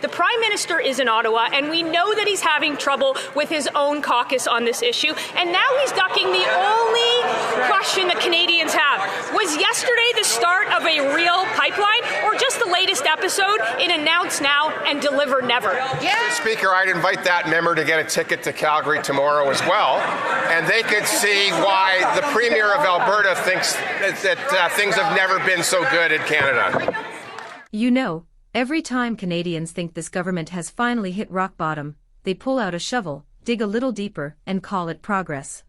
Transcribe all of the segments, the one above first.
The Prime Minister is in Ottawa, and we know that he's having trouble with his own caucus on this issue. And now he's ducking the only question that Canadians have. Was yesterday the start of a real pipeline, or just the latest episode in Announce Now and Deliver Never? Yeah. Speaker, I'd invite that member to get a ticket to Calgary tomorrow as well, and they could see why the Premier of Alberta thinks that things have never been so good in Canada. You know, every time Canadians think this government has finally hit rock bottom, they pull out a shovel, dig a little deeper, and call it progress.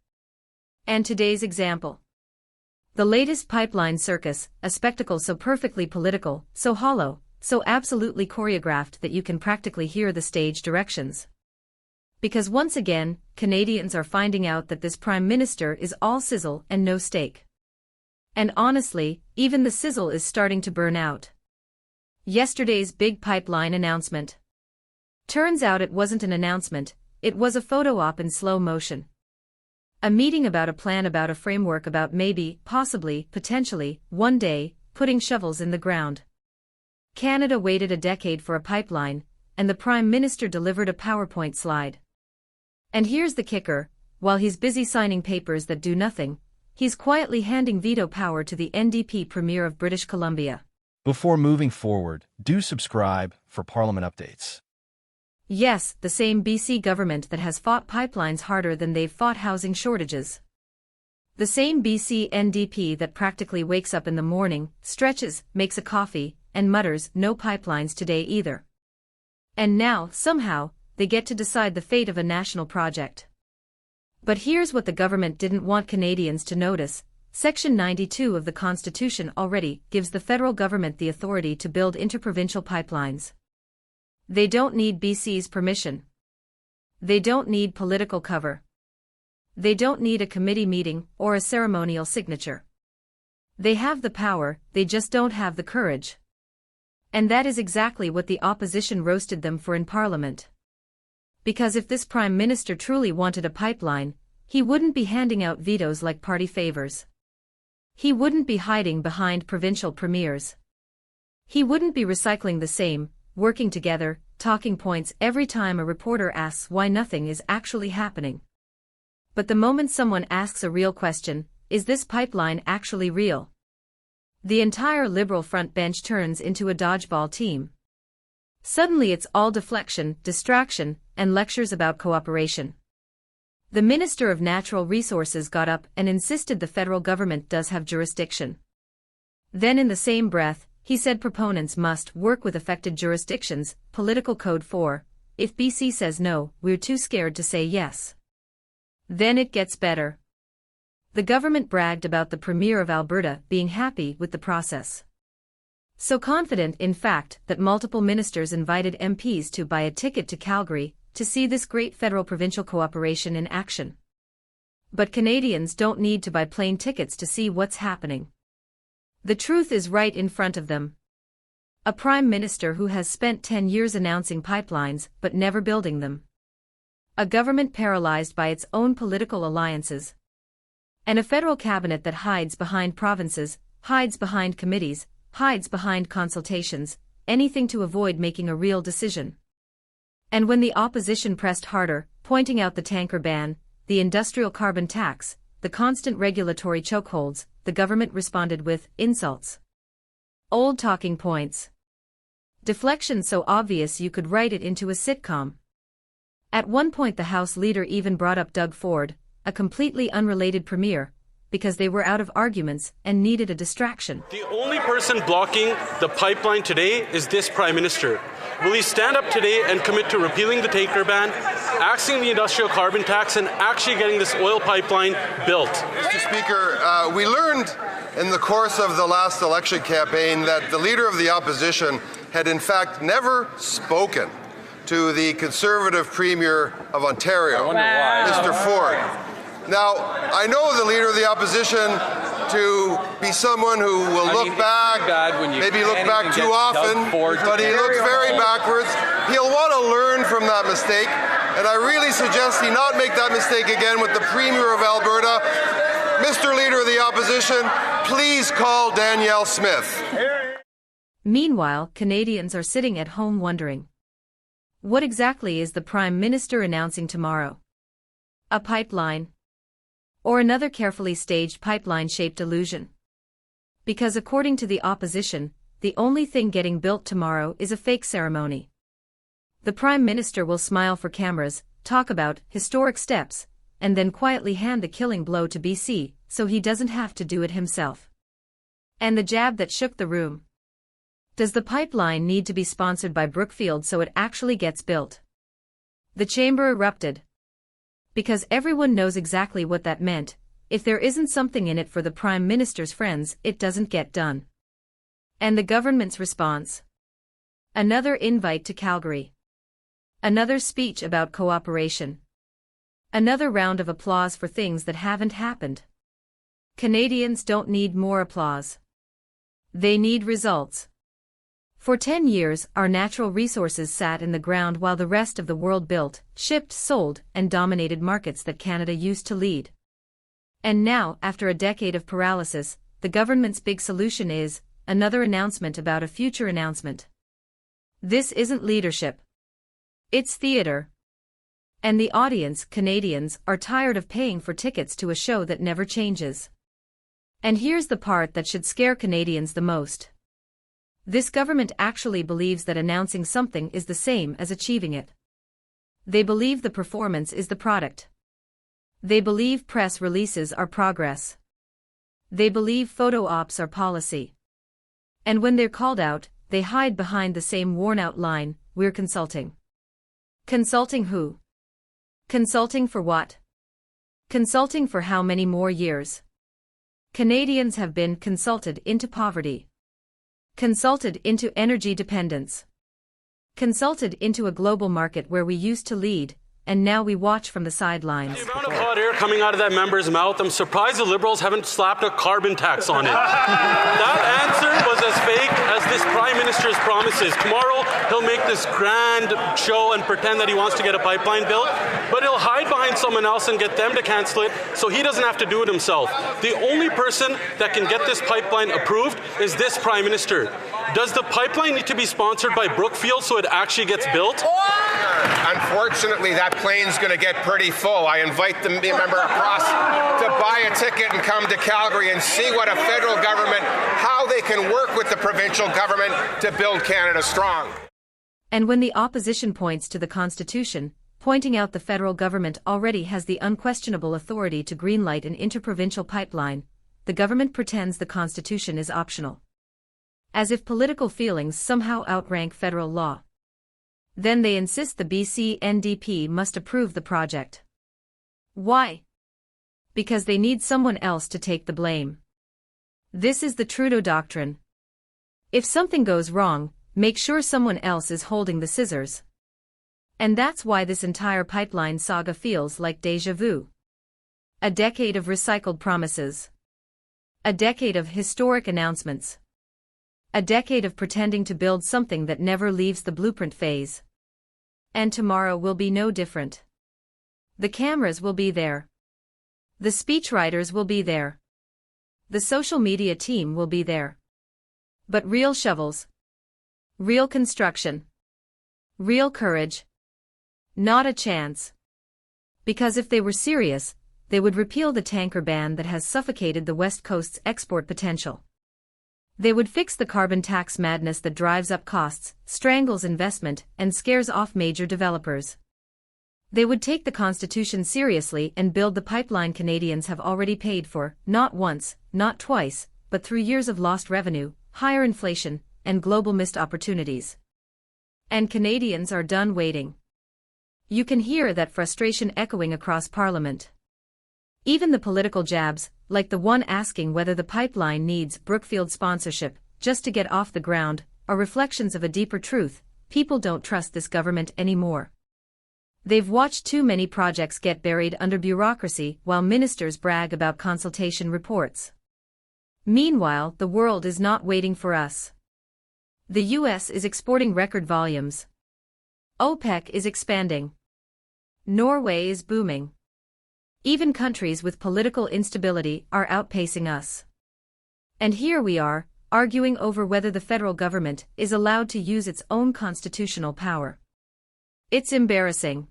And today's example. The latest pipeline circus, a spectacle so perfectly political, so hollow, so absolutely choreographed that you can practically hear the stage directions. Because once again, Canadians are finding out that this Prime Minister is all sizzle and no steak. And honestly, even the sizzle is starting to burn out. Yesterday's big pipeline announcement. Turns out it wasn't an announcement, it was a photo op in slow motion. A meeting about a plan, about a framework, about maybe, possibly, potentially, one day, putting shovels in the ground. Canada waited a decade for a pipeline, and the Prime Minister delivered a PowerPoint slide. And here's the kicker, while he's busy signing papers that do nothing, he's quietly handing veto power to the NDP Premier of British Columbia. Before moving forward, do subscribe for Parliament updates. Yes, the same BC government that has fought pipelines harder than they've fought housing shortages. The same BC NDP that practically wakes up in the morning, stretches, makes a coffee, and mutters, no pipelines today either. And now, somehow, they get to decide the fate of a national project. But here's what the government didn't want Canadians to notice. Section 92 of the Constitution already gives the federal government the authority to build interprovincial pipelines. They don't need BC's permission. They don't need political cover. They don't need a committee meeting or a ceremonial signature. They have the power, they just don't have the courage. And that is exactly what the opposition roasted them for in Parliament. Because if this Prime Minister truly wanted a pipeline, he wouldn't be handing out vetoes like party favors. He wouldn't be hiding behind provincial premiers. He wouldn't be recycling the same, working together, talking points every time a reporter asks why nothing is actually happening. But the moment someone asks a real question, is this pipeline actually real? The entire Liberal front bench turns into a dodgeball team. Suddenly it's all deflection, distraction, and lectures about cooperation. The Minister of Natural Resources got up and insisted the federal government does have jurisdiction. Then in the same breath, he said proponents must work with affected jurisdictions, Political Code 4, if BC says no, we're too scared to say yes. Then it gets better. The government bragged about the Premier of Alberta being happy with the process. So confident, in fact, that multiple ministers invited MPs to buy a ticket to Calgary to see this great federal-provincial cooperation in action. But Canadians don't need to buy plane tickets to see what's happening. The truth is right in front of them. A Prime Minister who has spent 10 years announcing pipelines but never building them. A government paralyzed by its own political alliances. And a federal cabinet that hides behind provinces, hides behind committees, hides behind consultations, anything to avoid making a real decision. And when the opposition pressed harder, pointing out the tanker ban, the industrial carbon tax, the constant regulatory chokeholds, the government responded with insults. Old talking points. Deflection so obvious you could write it into a sitcom. At one point the House leader even brought up Doug Ford, a completely unrelated premier, because they were out of arguments and needed a distraction. The only person blocking the pipeline today is this Prime Minister. Will he stand up today and commit to repealing the tanker ban, axing the industrial carbon tax, and actually getting this oil pipeline built? Mr. Speaker, we learned in the course of the last election campaign that the Leader of the Opposition had in fact never spoken to the Conservative Premier of Ontario, Mr. Ford. Now, I know the Leader of the Opposition to be someone who will look back, maybe look back too often, but he looks very backwards. He'll want to learn from that mistake, and I really suggest he not make that mistake again with the Premier of Alberta. Mr. Leader of the Opposition, please call Danielle Smith. Meanwhile, Canadians are sitting at home wondering, What exactly is the Prime Minister announcing tomorrow? A pipeline? Or another carefully staged pipeline-shaped illusion? Because according to the opposition, the only thing getting built tomorrow is a fake ceremony. The Prime Minister will smile for cameras, talk about historic steps, and then quietly hand the killing blow to BC, so he doesn't have to do it himself. And the jab that shook the room. Does the pipeline need to be sponsored by Brookfield so it actually gets built? The chamber erupted. Because everyone knows exactly what that meant. If there isn't something in it for the Prime Minister's friends, it doesn't get done. And the government's response? Another invite to Calgary. Another speech about cooperation. Another round of applause for things that haven't happened. Canadians don't need more applause. They need results. For 10 years, our natural resources sat in the ground while the rest of the world built, shipped, sold, and dominated markets that Canada used to lead. And now, after a decade of paralysis, the government's big solution is another announcement about a future announcement. This isn't leadership. It's theater. And the audience, Canadians, are tired of paying for tickets to a show that never changes. And here's the part that should scare Canadians the most. This government actually believes that announcing something is the same as achieving it. They believe the performance is the product. They believe press releases are progress. They believe photo ops are policy. And when they're called out, they hide behind the same worn-out line, "We're consulting." Consulting who? Consulting for what? Consulting for how many more years? Canadians have been consulted into poverty. Consulted into energy dependence. Consulted into a global market where we used to lead, and now we watch from the sidelines. The amount of hot air coming out of that member's mouth, I'm surprised the Liberals haven't slapped a carbon tax on it. That answer was as fake as this Prime Minister's promises. Tomorrow, he'll make this grand show and pretend that he wants to get a pipeline built, but he'll hide behind someone else and get them to cancel it so he doesn't have to do it himself. The only person that can get this pipeline approved is this Prime Minister. Does the pipeline need to be sponsored by Brookfield so it actually gets built? Unfortunately, that plane's going to get pretty full. I invite the member across to buy a ticket and come to Calgary and see what a federal government, how they can work with the provincial government to build Canada strong. And when the opposition points to the Constitution, pointing out the federal government already has the unquestionable authority to greenlight an interprovincial pipeline, the government pretends the Constitution is optional. As if political feelings somehow outrank federal law. Then they insist the BC NDP must approve the project. Why? Because they need someone else to take the blame. This is the Trudeau doctrine. If something goes wrong, make sure someone else is holding the scissors. And that's why this entire pipeline saga feels like déjà vu. A decade of recycled promises. A decade of historic announcements. A decade of pretending to build something that never leaves the blueprint phase. And tomorrow will be no different. The cameras will be there. The speechwriters will be there. The social media team will be there. But real shovels. Real construction. Real courage. Not a chance. Because if they were serious, they would repeal the tanker ban that has suffocated the West Coast's export potential. They would fix the carbon tax madness that drives up costs, strangles investment, and scares off major developers. They would take the Constitution seriously and build the pipeline Canadians have already paid for, not once, not twice, but through years of lost revenue, higher inflation, and global missed opportunities. And Canadians are done waiting. You can hear that frustration echoing across Parliament. Even the political jabs, like the one asking whether the pipeline needs Brookfield sponsorship just to get off the ground, are reflections of a deeper truth: people don't trust this government anymore. They've watched too many projects get buried under bureaucracy while ministers brag about consultation reports. Meanwhile, the world is not waiting for us. The US is exporting record volumes. OPEC is expanding. Norway is booming. Even countries with political instability are outpacing us. And here we are, arguing over whether the federal government is allowed to use its own constitutional power. It's embarrassing.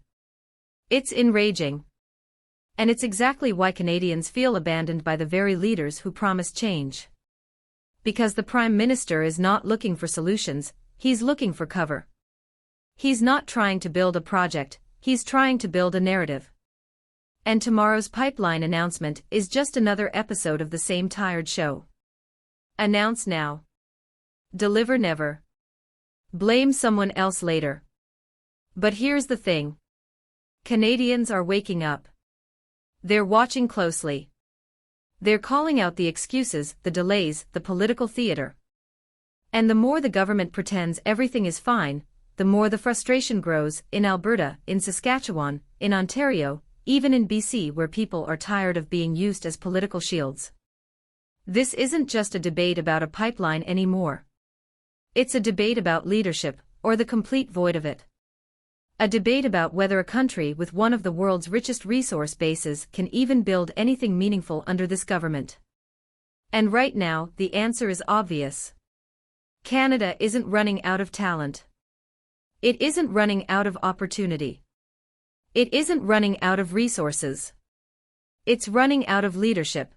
It's enraging. And it's exactly why Canadians feel abandoned by the very leaders who promised change. Because the Prime Minister is not looking for solutions, he's looking for cover. He's not trying to build a project, he's trying to build a narrative. And tomorrow's pipeline announcement is just another episode of the same tired show. Announce now. Deliver never. Blame someone else later. But here's the thing. Canadians are waking up. They're watching closely. They're calling out the excuses, the delays, the political theater. And the more the government pretends everything is fine, the more the frustration grows in Alberta, in Saskatchewan, in Ontario, even in BC, where people are tired of being used as political shields. This isn't just a debate about a pipeline anymore. It's a debate about leadership, or the complete void of it. A debate about whether a country with one of the world's richest resource bases can even build anything meaningful under this government. And right now, the answer is obvious. Canada isn't running out of talent. It isn't running out of opportunity. It isn't running out of resources. It's running out of leadership.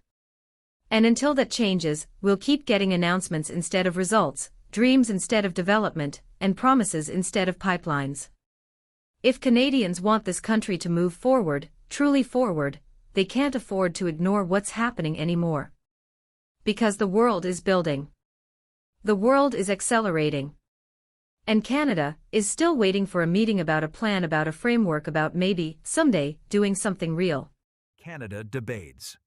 And until that changes, we'll keep getting announcements instead of results, dreams instead of development, and promises instead of pipelines. If Canadians want this country to move forward, truly forward, they can't afford to ignore what's happening anymore. Because the world is building. The world is accelerating. And Canada is still waiting for a meeting about a plan, about a framework, about maybe, someday, doing something real. Canada debates.